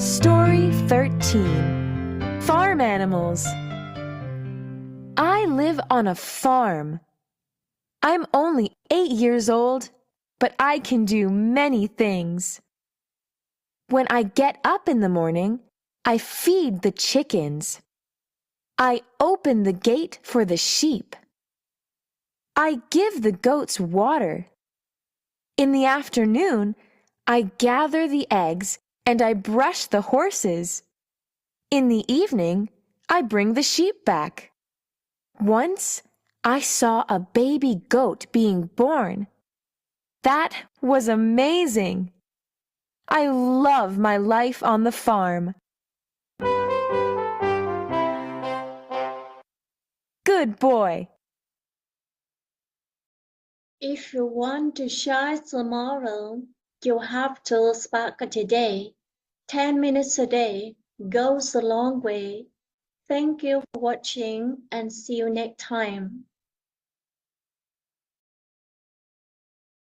Story 13. Farm Animals. I live on a farm. I'm only 8 years old, but I can do many things. When I get up in the morning, I feed the chickens. I open the gate for the sheep. I give the goats water. In the afternoon, I gather the eggs and I brush the horses. In the evening, I bring the sheep back. Once, I saw a baby goat being born. That was amazing. I love my life on the farm. Good boy. If you want to shine tomorrow, you have to spark today. 10 minutes a day goes a long way. Thank you for watching and see you next time.